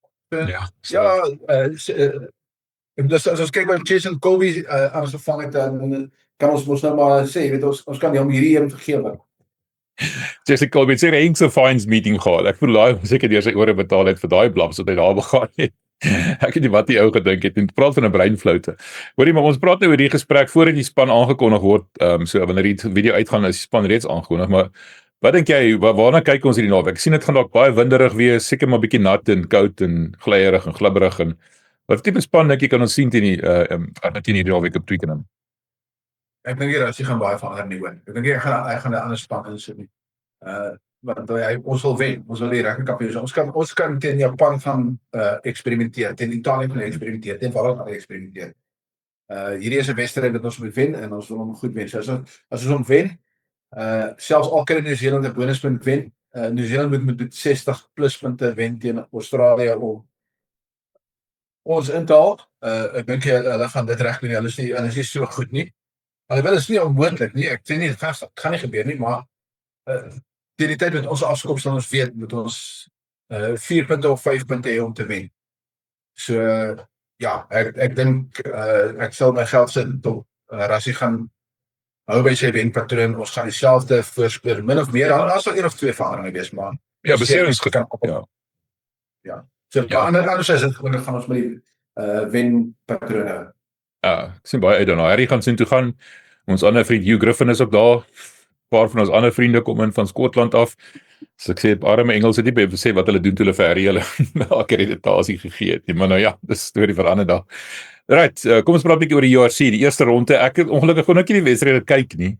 S2: As ons kyk by Jason Colby aangevang het, dan kan ons mos nou maar sê, weet ons kan hom hierdie een vergewe.
S1: Jason Colby het sy Hengse Fines meeting gehad. Ek voel hy seker deur sy ore betaal het vir daai blaps wat hy daar begaan het. Ek weet nie wat die ou gedink het en praat van 'n breinfloute. Hoorie, maar ons praat nou oor die gesprek voordat die span aangekondig word, so wanneer die video uitgaan is die span reeds aangekondig, maar wat dink jy, waarna kyk ons hierdie naweek? Ek sien dit gaan dalk baie winderig wees, seker maar bietjie nat en koud en glyierig en glibberig en wat tipe span dink jy kan ons sien teen die naweek op Twickenham?
S2: Ek dink jy gaan baie verander nie hoor. Ek dink hy gaan 'n ander span insit nie. Want ons wil wen, ons wil die rekenkampioen. Ons kan teen Japan gaan eksperimenteer, teen Italië gaan eksperimenteer, teen Wallis gaan eksperimenteer. Hierdie is 'n wedstryd wat ons moet wen en ons wil hom goed wen. So as ons hom wen, selfs al kry New Zealand 'n bonuspunt wen, New Zealand moet met 60 plus punte wen teen Australië om ons in te haal. Ek dink hulle gaan dit reg doen. Hulle is nie so goed nie. Alhoewel is nie onmoontlik nie. Ek sê nie dit gaan nie gebeur nie, maar teen die tyd met ons afskop sal ons weet met ons 4 punte of 5 punte hê om te wen. So ja, ek dink ek sal my geld sit op Rassie gaan hou by sy wenpatroon. Ons gaan dieselfde voorspel min of meer. Daar sal 1 of 2 veranderinge wees, maar
S1: ja, beserings
S2: kan ja. So anders is dit gewoon gaan ons met die wenpatrone.
S1: Ja, ek sien baie uit daarna. Harry gaan sien toe gaan. Ons ander vriend Hugh Griffin is ook daar. 'n Paar van ons ander vriende kom in van Skotland af. So ek sê arme Engels het nie baie sê wat hulle doen toe hulle vir Harry hulle akkreditasie gegee het nie. Maar nou ja, dis storie vir 'n ander dag. Right, kom ons praat 'n bietjie oor die URC, die eerste ronde. Ek het ongelukkig kon ek nie die wedstryd kyk nie.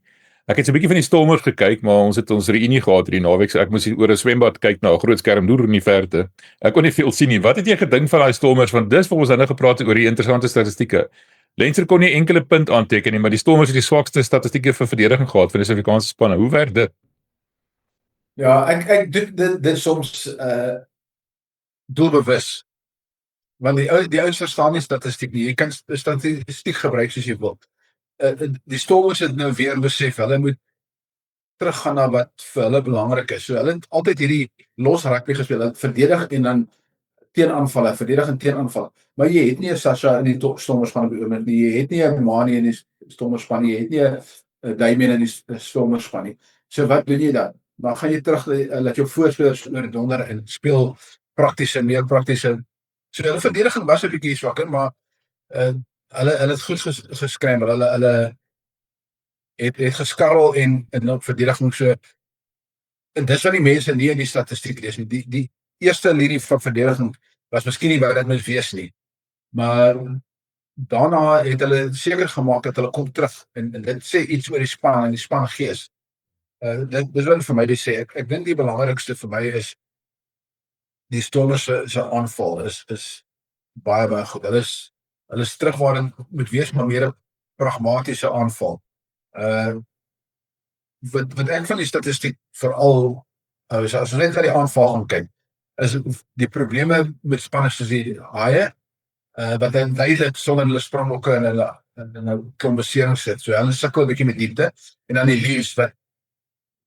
S1: Ek het so 'n bietjie van die Stormers gekyk, maar ons het ons reunie gehad hierdie naweek, so ek moes hier oor 'n swembad kyk na 'n groot skerm deur in die verte. Ek kon nie veel sien nie. Wat het jy gedink van daai Stormers? Want dis vir ons nou gepraat oor die interessante statistieke. Leinster kon nie enkele punt aanteken nie, maar die Stormers het die swakste statistieke vir verdediging gehad van die Suid-Afrikaanse spanne. Hoe werk dit?
S2: Ja, ek dit soms doelbewus. Want die ouens verstaan nie statistiek nie. Jy kan statistiek gebruik soos jy wil. Die Stormers het nou weer besef, hulle moet teruggaan na wat vir hulle belangrik is. So hulle het altyd hierdie los rugby gespeel, hulle verdedig en dan teenaanvalle, verdedig en teenaanvalle. Maar jy het nie 'n Sasha in die Stormers span op die oomblik nie. Jy het nie 'n Mani in die Stormers span nie. Jy het nie 'n Damien in die Stormers span nie. So wat doen jy dan? Dan gaan jy terug laat jou voorspelers oor donder en speel praktiese, meer praktiese. So hulle verdediging was 'n bietjie swakker, maar hulle het goed geskrem, hulle het geskarrel en op verdediging so. En dis wat die mense nie in die statistiek lees nie. Die eerste linie van verdediging was miskien nie wat dit moes wees nie. Maar daarna het hulle seker gemaak dat hulle kom terug en dit sê iets oor die span en die spangees. Dis wat vir my dit sê. Ek dink die belangrikste vir my is die Stormers se aanval is baie goed. Hulle is terug waar dit moet wees, maar meer 'n pragmatiese aanval. Wat ek van die statistiek veral as ons net na die aanval gaan kyk, is die probleme met spanne soos die Haie, wat dan duidelik sonder hulle sprangbokke en hulle kombeserings sit. So hulle sukkel 'n bietjie met diepte en dan die Leeu's wat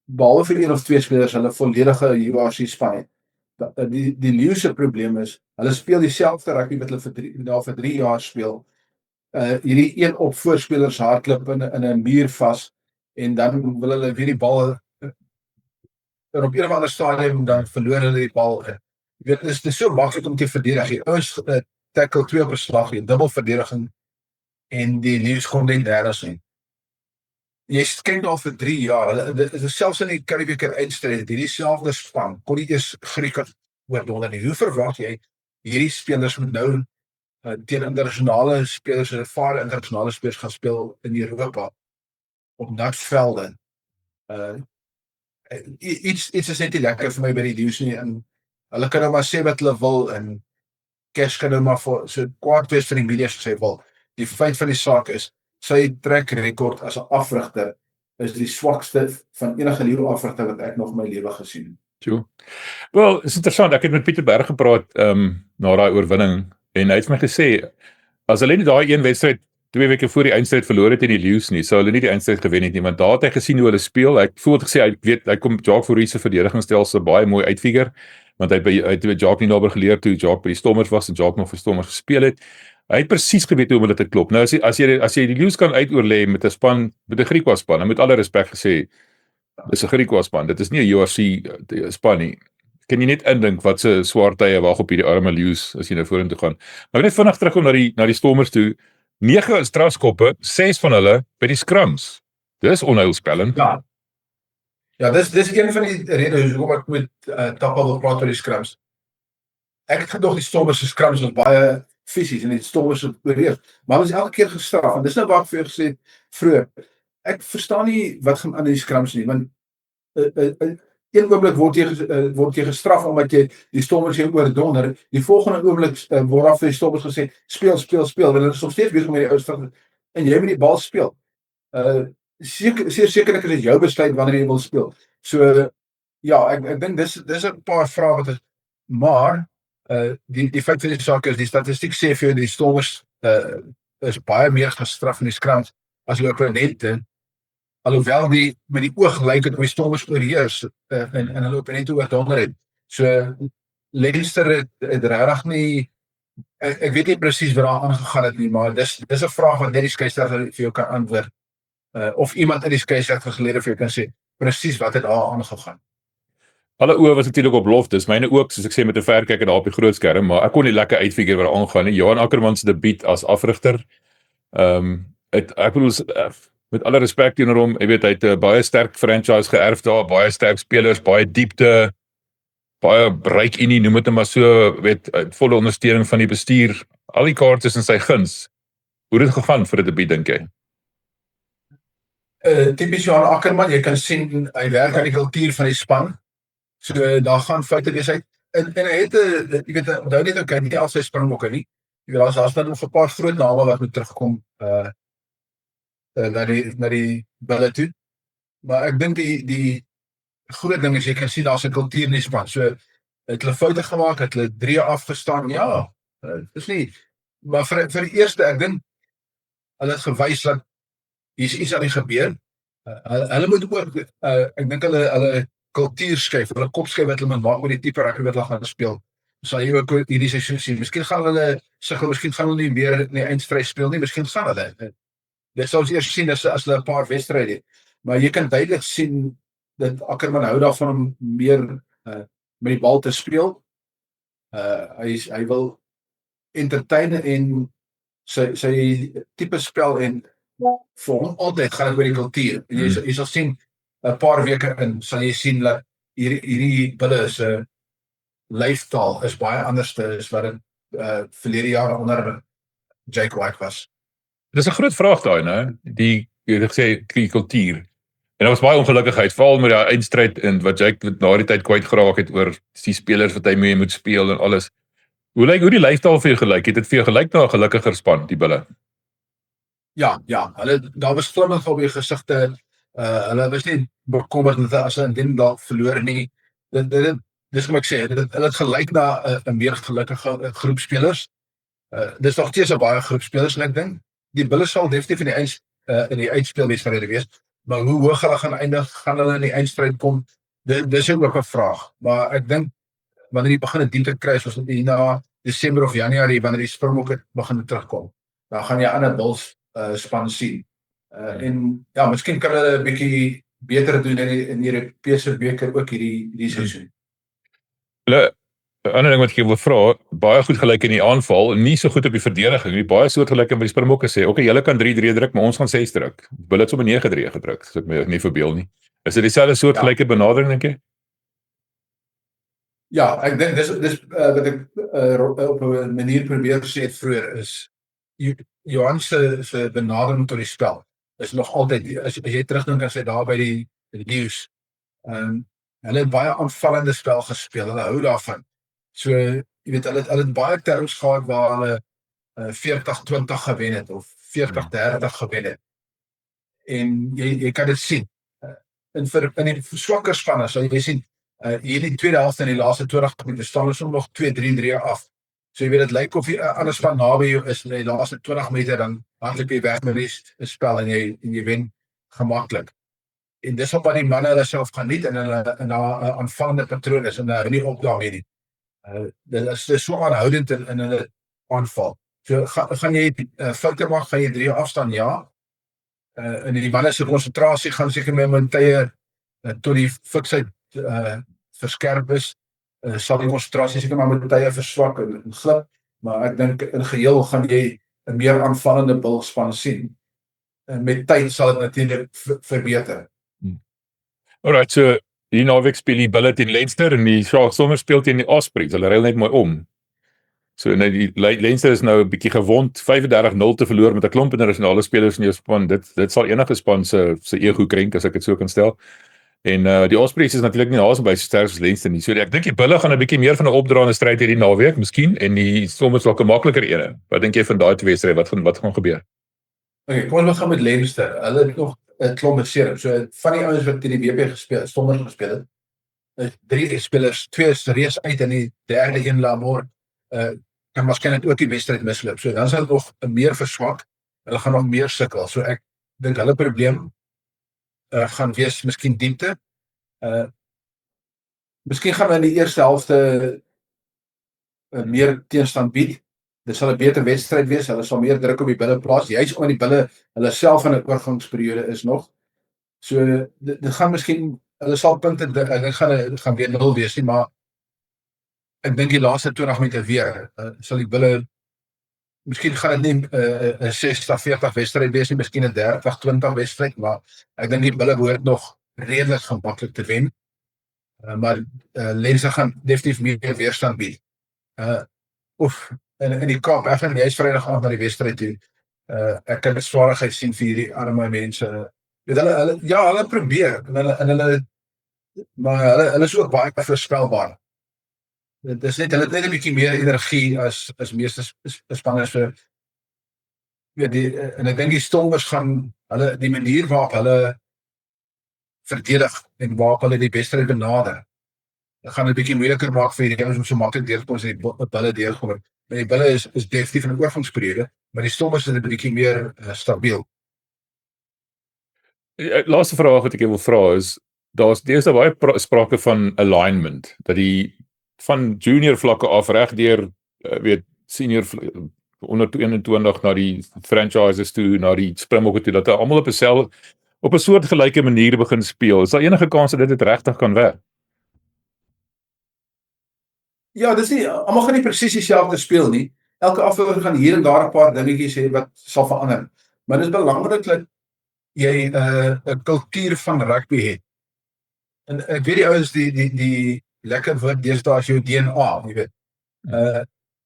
S2: behalwe vir een of twee spelers hulle volledige URC span het. Die Leeu's se probleem is, hulle speel dieselfde rugby wat hulle vir 3 jaar speel. Hierdie een op voorspelers hardloop in 'n muur vas en dan wil hulle weer die bal en op 'n of ander stadium dan verloor hulle die bal. Jy weet, dit is so maklik om te verdedig. Die ouens tackle 2 op 'n slag, die dubbel verdediging en die Leeu's kon nie derde sien. Jy kyk al vir 3 jaar. Dit is selfs in die Currie-Beeker eindstryd, hierdie selfde span kon nie eers Grieke oordonder nie. Hoe verwag jy hierdie spelers moet nou teen internasionale spelers, ervare internasionale spelers gaan speel in Europa op natvelde? Iets is net nie lekker vir my by die Leeu's nie, en hulle kan nou maar sê wat hulle wil, en Cash kan nou maar so kwaad wees vir die media as hy wil. Die feit van die saak is, sy track record as 'n afrigter is die swakste van enige leeu afrigter wat ek nog in my lewe gesien het.
S1: Wel, is interessant. Ek het met Pieter Berg gepraat na daai oorwinning en hy het my gesê as hulle nie daai een wedstryd 2 weke voor die eindstryd verloor het in die Leeu's nie, sou hulle nie die eindstryd gewen het nie, want daar het hy gesien hoe hulle speel. Ek voel gesê hy kom Jacques Fourie se verdedigingsstelsel baie mooi uitfigure, want hy het by Jacques nie naby geleer toe Jacques by die Stormers was en Jacques nog vir Stormers gespeel het. Hy het presies geweet hoe om hulle te klop. Nou as jy die Leeu's kan uitoorlê met 'n span, met 'n Griekwa span, dan met alle respek gesê, dis 'n Griekwa span. Dit is nie 'n URC span nie. Kan jy net indink wat se swaar tye wag op hierdie arme Leeu's as jy nou vorentoe gaan. Maar net vinnig terugkom na die Stormers toe. 9 strafskoppe, 6 van hulle by die scrums. Dis onheilspellend.
S2: Ja, dis een van die redes hoekom ek met Tappa wil praat oor die scrums. Ek het gedog die Stormers se scrums was baie fisies en die Stormers het oorheers, maar hulle is elke keer gestraf, en dis nou waar ek vir jou gesê vroeër. Ek verstaan nie wat gaan aan die scrums nie, want een oomblik word jy gestraf omdat jy die Stormers jou oordonder. Die volgende oomblik word af vir die Stormers gesê speel, want hulle is nog steeds besig met die ou straf en jy moet die bal speel. Sekerlik is dit jou besluit wanneer jy wil speel. So ja, ek dink dis 'n paar vrae wat is, maar die feit van die saak is, die statistiek sê vir jou die Stormers is baie meer gestraf in die scrums as die opponente, alhoewel met die oog lyk het om die Stormers oorheers en hulle opponente oordonder het. So Leinster het regtig nie, ek weet nie presies wat daar aangegaan het nie, maar dis 'n vraag wat net die skeieregter vir jou kan antwoord. Of iemand in die skeieregter gelede vir jou kan sê presies wat het daar aangegaan.
S1: Alle oë was natuurlik op Loftus, myne ook, soos ek sê, met 'n verkyker daar op die groot skerm, maar ek kon nie lekker uitfigure wat aangaan nie. Johan Ackerman se debuut as afrigter. Ek bedoel, met alle respek teenoor hom, jy weet, hy het 'n baie sterk franchise geërf daar, baie sterk spelers, baie diepte, baie bereik noem dit maar so, weet, volle ondersteuning van die bestuur, al die kaartjies in sy guns. Hoe het gegaan vir 'n debuut dink jy?
S2: Tipies Johan Ackerman, jy kan sien hy werk aan die kultuur van die span. So daar gaan foute wees uit. En hy het jy weet onthou net ook nie al sy Springbokke nie. Jy weet daar's dan nog 'n paar groot name wat moet terugkom na die bulle toe. Maar ek dink die groot ding is jy kan sien daar's 'n kultuur in die span. So het hulle foute gemaak, het hulle 3 afgestaan. Ja, dis nie. Maar vir die eerste, ek dink hulle het gewys dat hier's iets aan die gebeur. Hulle moet ook ek dink hulle kultuur skuif, hulle kop skuif wat hulle moet maak met die tipe rugby wat hulle gaan speel. Sal jy ook hierdie seisoen sien. Miskien gaan hulle sukkel, miskien gaan hulle nie meer in die eindstryd speel nie, miskien gaan hulle. Dit sal ons eers sien as hulle 'n paar wedstryde het. Maar jy kan duidelik sien dat Ackerman hou daarvan om meer met die bal te speel. Hy wil entertain en sy tipe spel en vir hom altyd gaan dit oor die kultuur. En jy sal sien 'n paar weke in sal jy sien dat hierdie bulle se leeftaal is baie anders as wat dit verlede jaar onder Jake White was.
S1: Dis 'n groot vraag daai, né? Die jy het gesê die kultuur. En daar was baie ongelukkigheid, veral met daai eindstryd en wat Jake na die tyd kwyt geraak het oor die spelers wat hy mee moet speel en alles. Hoe die leeftaal vir jou gelyk? Het dit vir jou gelyk na 'n gelukkiger span, die bulle?
S2: Ja, daar was glimlag op die gesigte. Hulle was nie bekommerd as hulle indien dalk verloor nie. Dis kom ek sê, hulle het gelyk na 'n meer gelukkige groep spelers. Dis nog steeds 'n baie groep spelers en ek dink die bulle sal definitief in die eindspelwedstryde wees. Maar hoe hoog hulle gaan eindig, gaan hulle in die eindstryd kom? Dis ook 'n vraag. Maar ek dink wanneer jy begin 'n diepte kry soos na Desember of Januarie wanneer die Springbokke begin terugkom, dan gaan jy ander Bulls span sien. En ja, miskien kan hulle 'n bietjie beter doen in die Europese beker ook hierdie seisoen.
S1: Hulle 'n ander ding wat ek wil vra, baie goed gelyk in die aanval en nie so goed op die verdediging nie. Baie soortgelyk met die Springbokke sê, okay, julle kan 3-3 druk, maar ons gaan 6 druk. Hulle het sommer 9-3 gedruk, as ek my nie verbeel nie. Is dit dieselfde soortgelyke benadering dink jy?
S2: Ja, ek dink dis wat ek op 'n manier probeer sê het vroeër is Johan se benadering tot die spel is nog altyd as jy terugdink aan sy daar by die Lions. Hulle het baie aanvallende spel gespeel. Hulle hou daarvan. So, jy weet hulle het baie terms gehad waar hulle 40-20 gewen het of 40-30 gewen het. En jy kan dit sien. In die swakker spanne sal jy sien hierdie tweede helfte in die laaste 20 minute staan hulle nog 2-3 af. So jy weet dit lyk of jy 'n ander span naby jou is in die laaste 20 minute dan hardloop jy weg met die spel en jy wen gemaklik. En dis op wat die manne hulle self geniet en hulle in 'n aanvallende patroon is en hulle nie op daarmee nie. Dit is so aanhoudend in hulle aanval. So gaan jy foute maak, gaan jy 3 afstaan, ja. En die manne se konsentrasie gaan seker met tye tot die fiksheid verskerp is. Sal die konsentrasie seker maar met tye verswak en glip, maar ek dink in geheel gaan jy 'n meer aanvallende Bullspan sien. En met tyd sal dit natuurlik verbeter.
S1: Alright, so die naweek speel die Bulle teen Leinster en die Sharks sommer speel teen die Ospreys. Hulle ruil net mooi om. So nou die Leinster is nou 'n bietjie gewond, 35-0 te verloor met 'n klomp internasionale spelers in jou span. Dit sal enige span se ego krenk as ek dit so kan stel. En die Ospreys is natuurlik nie naasby so sterk as Leinster nie. So ek dink die Bulle gaan 'n bietjie meer van 'n opdraande stryd hierdie naweek, miskien, en die soms dalk 'n makliker ene. Wat dink jy van daai twee wedstryde? Wat gaan gebeur?
S2: Okay, kom ons begin met Leinster. Hulle het nog 'n klomp beserings. So van die ouens wat teen die WP gespeel het, 3 spelers, 2 is reeds uit en die derde een Lamor kan waarskynlik ook die wedstryd misloop. So dan sal dit nog meer verswak. Hulle gaan nog meer sukkel. So ek dink hulle probleem gaan wees miskien diepte. Miskien gaan hulle in die eerste helfte meer teenstand bied. Dit sal 'n beter wedstryd wees. Hulle sal meer druk op die Bulle plaas. Juist omdat die Bulle hulle self in 'n oorgangsperiode is nog. So dit gaan miskien hulle sal punte ek gaan weer 0 wees nie, maar ek dink die laaste 20 minute weer sal die Bulle miskien gaan dit nie 'n 60-40 wedstryd wees nie, miskien 'n 30-20 wedstryd, maar ek dink die Bulle behoort nog redelik gemaklik te wen. Maar Leinster gaan definitief meer weerstand bied. In die Kaap, ek gaan jy's Vrydag aand na die wedstryd toe. Ek kan swaarigheid sien vir hierdie arme mense. Weet hulle probeer, maar hulle is ook baie voorspelbaar. Dit is net, hulle het net 'n bietjie meer energie as meeste spanne vir, en ek dink die Stormers gaan, die manier waarop hulle verdedig, en waarop hulle die wedstryd benader, gaan dit 'n bietjie moeiliker maak vir die ouens om so maklik deur te kom as die Bulle deurkom. Maar die Bulle is definitief in 'n oorgangsperiode, maar die Stormers is 'n bietjie meer stabiel.
S1: Laaste vraag wat ek wil vra is, daar's deesdae baie sprake van alignment, dat die van junior vlakke af reg deur senior onder 21 na die franchises toe, na die Springbokke toe, dat hulle almal op 'n soort gelyke manier begin speel. Is daar enige kans dat dit regtig kan werk?
S2: Ja, dis nie, almal gaan nie presies dieselfde speel nie. Elke afweer gaan hier en daar 'n paar dingetjies hê wat sal verander. Maar dis belangrik dat jy 'n kultuur van rugby het. En ek weet die ouens die lekker woord deesdae is jou DNA, jy weet.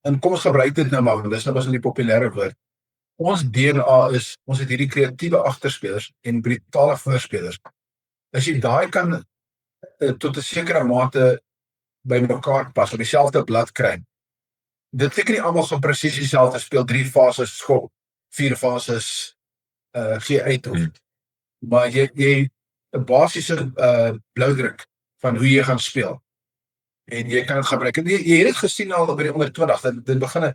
S2: En kom ons gebruik dit nou maar, want dis nou was 'n populêre woord. Ons DNA is, ons het hierdie kreatiewe agterspelers en brutale voorspelers. As jy daai kan tot 'n sekere mate by mekaar pas, op dieselfde blad kry. Dit beteken nie almal gaan presies dieselfde speel, 3 fases skop, 4 fases gee uit of, maar jy 'n basiese bloudruk van hoe jy gaan speel. En jy kan dit gebruik. En jy het dit gesien al by die onder 20, dit begin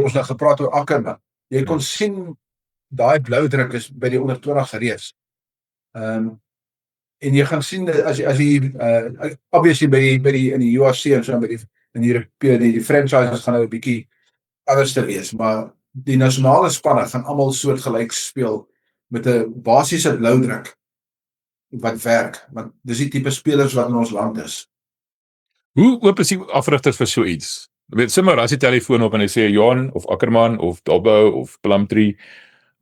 S2: ons nou gepraat oor Ackerman. Jy kon sien daai bloudruk is by die onder 20 reeds. En jy gaan sien dat as jy obviously by die in die UFC en so in die franchises gaan nou 'n bietjie anders te wees, maar die nasionale spanne gaan almal soortgelyk speel met 'n basiese bloudruk wat werk, want dis die tipe spelers wat in ons land is.
S1: Hoe oop is die afrigters vir so iets? Sit maar as jy telefoon op en hy sê Johan of Ackerman of Dobbo of Plumtree,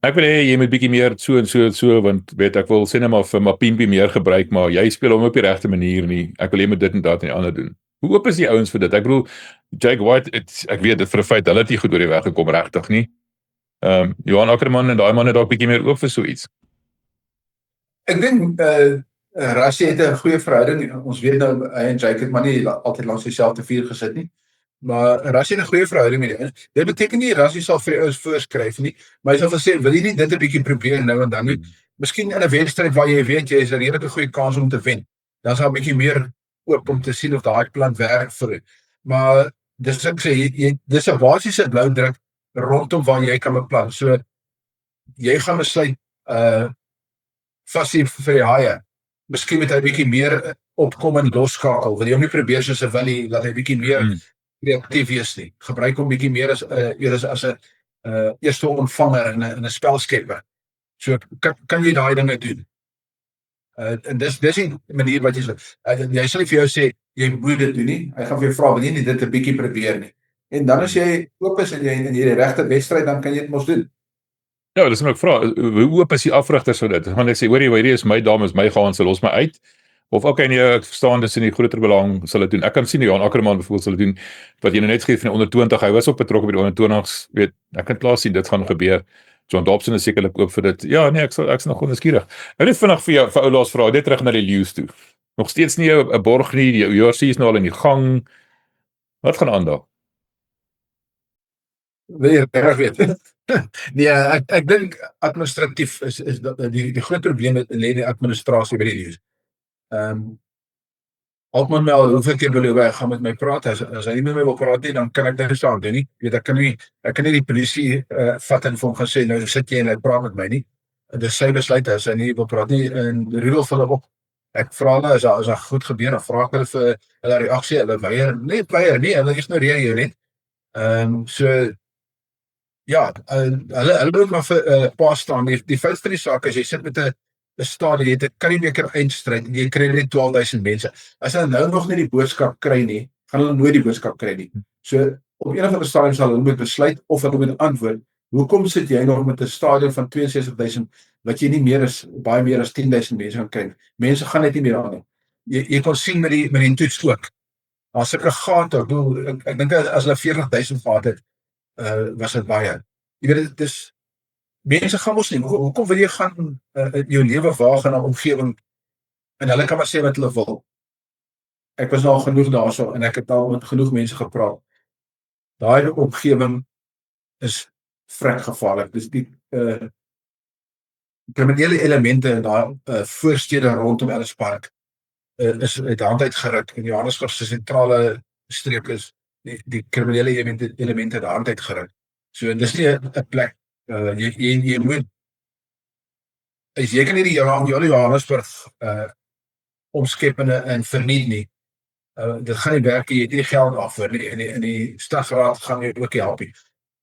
S1: ek wil hê jy moet bietjie meer so en so, want ek wil sê net maar vir Mapimpi meer gebruik, maar jy speel hom op die regte manier nie. Ek wil jy moet dit en dat en die ander doen. Hoe oop is die ouens vir dit? Ek bedoel, Jake White, ek weet dit vir 'n feit, hulle het nie goed oor die weg gekom regtig nie. Johan Ackerman en daai manne dalk bietjie meer oop vir so iets.
S2: Ek dink Rassie het 'n goeie verhouding. Ons weet nou hy en Jake het maar nie altyd langs dieselfde vuur gesit nie. Maar Rassie het 'n goeie verhouding met die ouens. Dit beteken nie Rassie sal vir die ouens voorskryf nie, maar hy sal gesê, wil jy nie dit 'n bietjie probeer nou en dan nie? Miskien in 'n wedstryd waar jy weet jy is 'n redelike goeie kans om te wen. Dan sal 'n bietjie meer oop om te sien of daai plan werk vir jou. Maar dis ek sê, dis 'n basiese bloudruk rondom waar jy kan beplan. So jy gaan besluit Fassie vir die haie. Miskien moet hy 'n bietjie meer opkom en losskakel. Wil jy hom nie probeer soos 'n Willie, laat hy bietjie meer kreatief wees nie. Gebruik hom bietjie meer as 'n eerste ontvanger en 'n spelskepper. So kan jy daai dinge doen. En dis die manier wat jy sal nie vir jou sê jy moet dit doen nie. Hy gaan vir jou vra, wil jy nie dit 'n bietjie probeer nie. En dan as jy oop is en jy in die regte wedstryd, dan kan jy dit mos doen.
S1: Ja, dis net 'n vraag. Hoe oop is die afrigters vir dit? Want ek sê, hoor jy, hierdie is my dames, my gaan, se los my uit. Of okay nee, ek verstaan dis in die groter belang sal dit doen. Ek kan sien Johan Ackerman byvoorbeeld sal dit doen wat jy nou net gesê van die onder 20. Hy was ook betrokke by die onder 20s, weet. Ek kan klaar sien dit gaan gebeur. John Dobson is sekerlik oop vir dit. Ja, nee, ek's nog onnuuskierig. Ek net vinnig vir jou vir ou laas vra, net terug na die Lions toe. Nog steeds nie 'n borg nie. Die URC is nou al in die gang. Wat gaan aan daar?
S2: Weer reg weet. Nee, ek dink administratief is die groot probleem lê in die administrasie by die Lions. Altman wel, hoeveel keer wil hy gaan met my praat? As hy nie met my wil praat nie, dan kan ek dit saam doen nie. Weet ek kan nie die polisie vat en vir hom gaan sê nou sit jy en hy praat met my nie. Dis sy besluit as hy nie wil praat nie, en Rudolf hulle op. Ek vra hulle as daar goed gebeur, dan vra ek hulle vir hulle reaksie. Hulle weier nie, hulle ignoreer jou net. So ja, hulle moet maar vir pas staan. Die feit van die saak is jy sit met 'n stadion, jy kan nie meer kan eindstryd en jy kry net 12,000 mense. As hulle nou nog nie die boodskap kry nie, gaan hulle nooit die boodskap kry nie. So op een of ander stadium sal hulle moet besluit of hulle moet antwoord. Hoekom sit jy nog met 'n stadion van 62,000 wat jy nie baie meer as 10,000 mense kan kry? Mense gaan net nie meer aan nie. Jy kon sien met die toets ook. Daar's sulke gate, ek dink as hulle 40,000 gehad het, was dit baie. jy weet dit is mense gaan mos nie. Hoekom wil jy gaan jou lewe waag in 'n omgewing en hulle kan maar sê wat hulle wil. Ek was nou al genoeg daarso en ek het al met genoeg mense gepraat. Daai omgewing is vrek gevaarlik. Dis die kriminele elemente in daai voorstede rondom Ellis Park is uit hand uitgeruk in Johannesburg se sentrale streek is die kriminele elemente uit hand uitgeruk. So dis nie 'n plek jy moet jy kan nie die Johannesburg omskep en verniet nie. Dit gaan nie werk, jy het nie geld daarvoor nie en die stadsraad gaan jou ook nie help nie.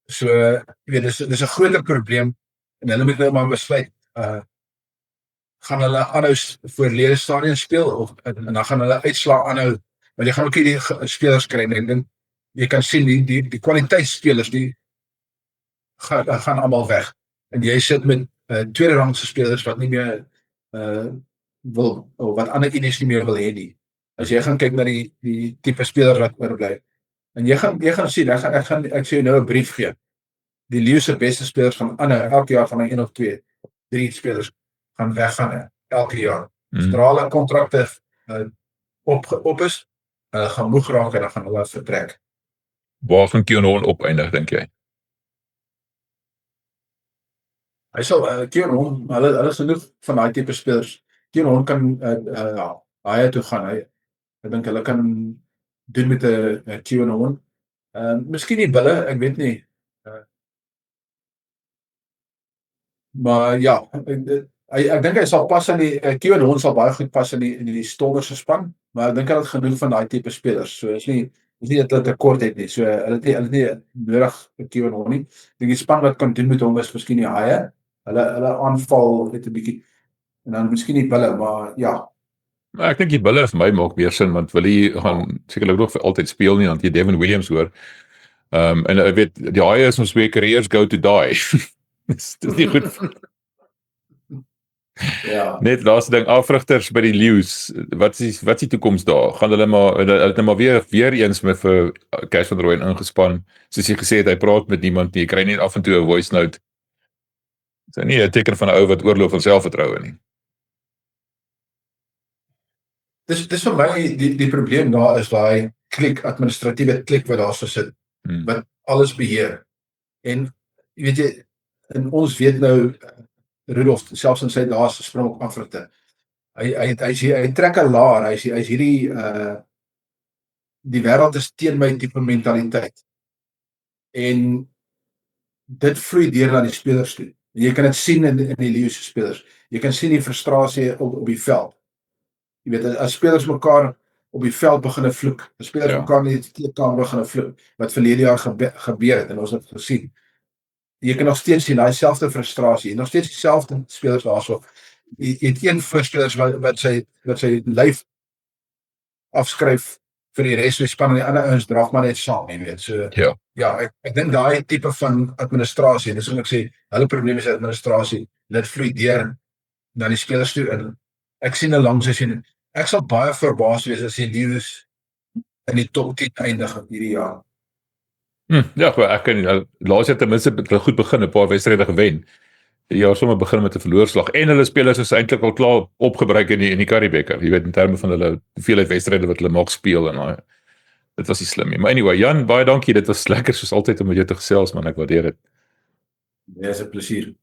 S2: So jy weet dis 'n groter probleem en hulle moet nou maar besluit gaan hulle aanhou voorlede stadium speel of en dan gaan hulle uitslaa aanhou, want jy gaan ook nie die spelers kry nie. En jy kan sien die kwaliteitsspelers die gaan almal weg. En jy sit met tweede rangse spelers wat nie meer wil of wat ander unies nie meer wil hê nie. As jy gaan kyk na die tipe spelers wat oorbly. En jy gaan sien, ek sê jou nou 'n brief gee. Die Leeu se beste spelers van elke jaar gaan 1 of 2, 3 spelers gaan weggaan elke jaar. Sodra hulle kontrakte op is, gaan moeg raak en dan gaan hulle vertrek.
S1: Waar gaan Keon Holm opeindig, dink jy?
S2: Hy sal Keon Holm, hulle is genoeg van daai tipe spelers. Keon Holm kan hy toe gaan. Ek dink hulle kan doen met 'n Keon Holm. Miskien nie Bulle, ek weet nie. Maar ja, ek dink hy sal pas in die Keon Holm sal baie goed pas in die Stormers se span, maar ek dink hulle het genoeg van daai tipe spelers. So is nie dat hulle tekort het nie. So hulle het nie nodig Keon Holm nie. Ek dink die span wat kan doen met hom is miskien die Haie. Hulle aanval net 'n bietjie en dan miskien nie Bulle, maar ja.
S1: Maar ek dink die Bulle vir my maak meer sin want Willie gaan sekerlik nog vir altyd speel nie want jy Devin Williams hoor. En ek weet die Haie is ons weer careers go to die. Dis nie goed.
S2: Ja.
S1: Net laaste ding, afrigters by die Leeu's, wat is die toekoms daar? Gaan hulle maar weer eens met vir Cash van Rooyen ingespan, soos jy gesê het, hy praat met niemand nie, jy kry net af en toe 'n voice note. Dis nie 'n teken van 'n ou wat oorloop van selfvertroue nie.
S2: Dis vir my die probleem daar is daai administratiewe klik wat daar so sit, wat alles beheer. En weet jy, en ons weet nou Rudolf, selfs in sy laaste Springbok afrigter. Hy trek 'n laar, hy's hierdie die wêreld is teen my tipe mentaliteit. En dit vloei deur na die spelers toe. Jy kan dit sien in die Leeu se spelers. Jy kan sien die frustrasie op die veld. Jy weet, as spelers mekaar op die veld begin vloek, as spelers mekaar in die kleedkamer begin vloek, wat verlede jaar gebeur het en ons het gesien. Jy kan nog steeds sien daai selfde frustrasie, nog steeds dieselfde spelers daarso. Jy het een voorspelers wat sy lyf afskryf vir die res van die span en die ander ouens draag maar net saam, jy weet. So ja, ek dink daai tipe van administrasie, dis wat ek sê, hulle probleem is administrasie. Dit vloei deur na die spelers toe en ek sien 'n lang seisoen. Ek sal baie verbaas wees as die Leeu's in die top 10 eindig hierdie jaar.
S1: Ja, maar ek kan laas jaar ten minste goed begin, 'n paar wedstryde gewen. Die jaar sommer begin met 'n verloorslag en hulle spelers is eintlik al klaar opgebruik in die Currie-beker. Jy weet in terme van hulle hoeveelheid wedstryde wat hulle mag speel en dit was nie slim nie. Maar anyway, Jan, baie dankie. Dit was lekker soos altyd om met jou te gesels man, ek waardeer dit.
S2: Ja, is 'n plesier.